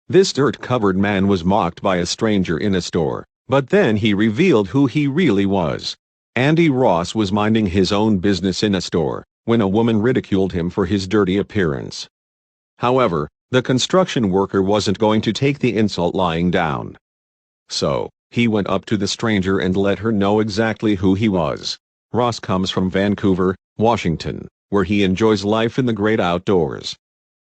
This dirt-covered man was mocked by a stranger in a store, but then he revealed who he really was. Andy Ross was minding his own business in a store when a woman ridiculed him for his dirty appearance. However, the construction worker wasn't going to take the insult lying down. So, he went up to the stranger and let her know exactly who he was. Ross comes from Vancouver, Washington, where he enjoys life in the great outdoors.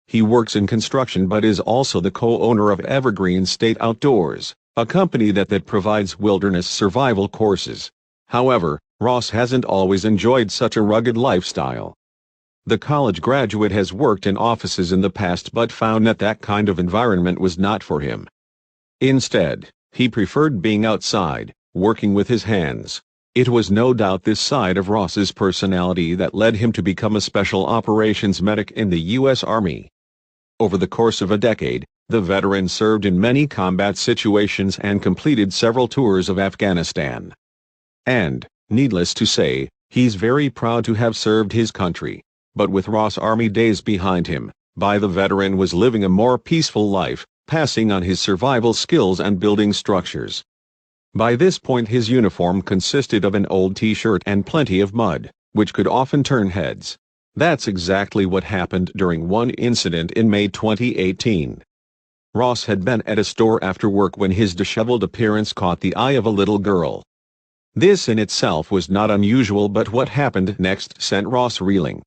He works in construction but is also the co-owner of Evergreen State Outdoors, a company that provides wilderness survival courses. However, Ross hasn't always enjoyed such a rugged lifestyle. The college graduate has worked in offices in the past but found that kind of environment was not for him. Instead, he preferred being outside, working with his hands. It was no doubt this side of Ross's personality that led him to become a special operations medic in the U.S. Army. Over the course of a decade, the veteran served in many combat situations and completed several tours of Afghanistan. And, needless to say, he's very proud to have served his country. But with Ross' Army days behind him, the veteran was living a more peaceful life, passing on his survival skills and building structures. By this point his uniform consisted of an old t-shirt and plenty of mud, which could often turn heads. That's exactly what happened during one incident in May 2018. Ross had been at a store after work when his disheveled appearance caught the eye of a little girl. This in itself was not unusual, but what happened next sent Ross reeling.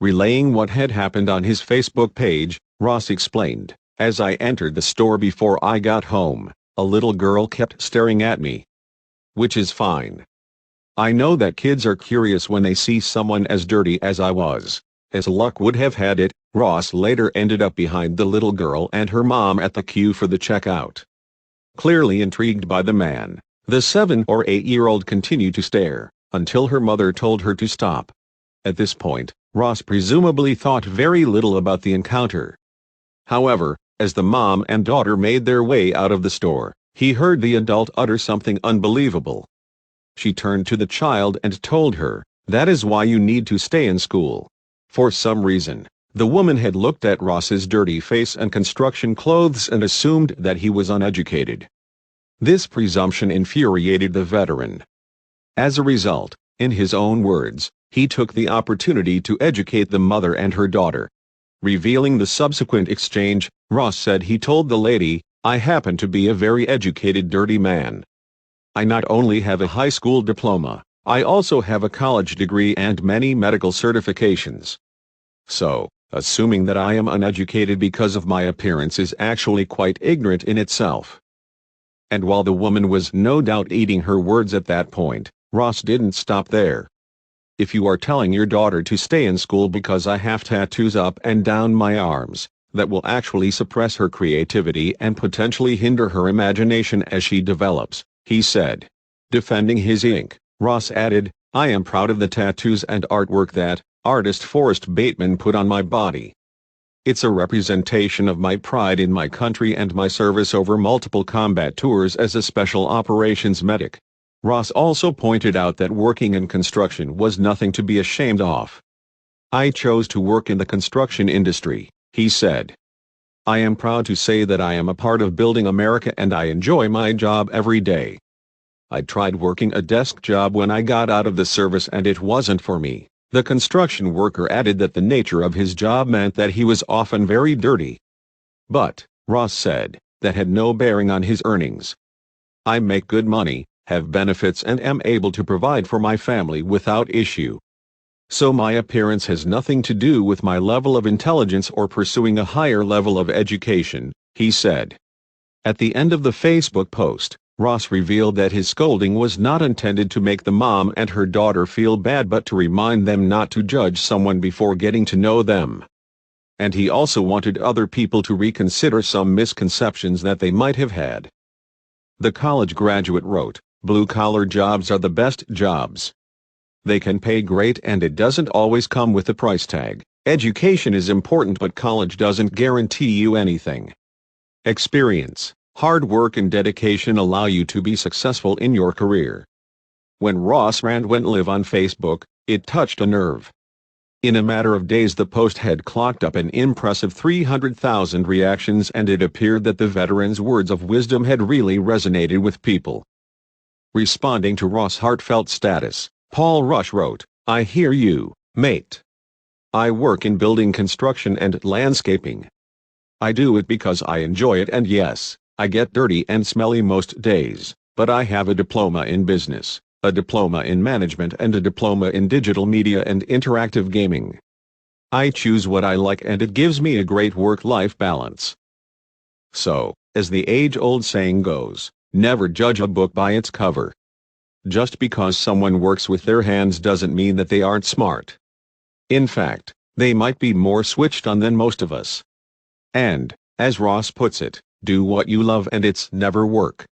Relaying what had happened on his Facebook page, Ross explained, "As I entered the store before I got home, a little girl kept staring at me." Which is fine. I know that kids are curious when they see someone as dirty as I was. As luck would have had it, Ross later ended up behind the little girl and her mom at the queue for the checkout. Clearly intrigued by the man, the 7 or 8-year-old continued to stare, until her mother told her to stop. At this point, Ross presumably thought very little about the encounter. However, as the mom and daughter made their way out of the store, he heard the adult utter something unbelievable. She turned to the child and told her, "That is why you need to stay in school." For some reason, the woman had looked at Ross's dirty face and construction clothes and assumed that he was uneducated. This presumption infuriated the veteran. As a result, in his own words, he took the opportunity to educate the mother and her daughter. Revealing the subsequent exchange, Ross said he told the lady, "I happen to be a very educated dirty man. I not only have a high school diploma, I also have a college degree and many medical certifications. So, assuming that I am uneducated because of my appearance is actually quite ignorant in itself." And while the woman was no doubt eating her words at that point, Ross didn't stop there. "If you are telling your daughter to stay in school because I have tattoos up and down my arms, that will actually suppress her creativity and potentially hinder her imagination as she develops," he said. Defending his ink, Ross added, "I am proud of the tattoos and artwork that artist Forrest Bateman put on my body. It's a representation of my pride in my country and my service over multiple combat tours as a special operations medic." Ross also pointed out that working in construction was nothing to be ashamed of. "I chose to work in the construction industry," he said. "I am proud to say that I am a part of building America and I enjoy my job every day. I tried working a desk job when I got out of the service and it wasn't for me." The construction worker added that the nature of his job meant that he was often very dirty. But, Ross said, that had no bearing on his earnings. "I make good money, have benefits and am able to provide for my family without issue. So my appearance has nothing to do with my level of intelligence or pursuing a higher level of education," he said. At the end of the Facebook post, Ross revealed that his scolding was not intended to make the mom and her daughter feel bad but to remind them not to judge someone before getting to know them. And he also wanted other people to reconsider some misconceptions that they might have had. The college graduate wrote, "Blue-collar jobs are the best jobs. They can pay great and it doesn't always come with a price tag. Education is important but college doesn't guarantee you anything. Experience, hard work and dedication allow you to be successful in your career." When Ross Rand went live on Facebook, it touched a nerve. In a matter of days the post had clocked up an impressive 300,000 reactions, and it appeared that the veteran's words of wisdom had really resonated with people. Responding to Ross' heartfelt status, Paul Rush wrote, "I hear you, mate. I work in building construction and landscaping. I do it because I enjoy it, and yes, I get dirty and smelly most days, but I have a diploma in business, a diploma in management, and a diploma in digital media and interactive gaming. I choose what I like, and it gives me a great work-life balance." So, as the age-old saying goes, never judge a book by its cover. Just because someone works with their hands doesn't mean that they aren't smart. In fact, they might be more switched on than most of us. And, as Ross puts it, do what you love and it's never work.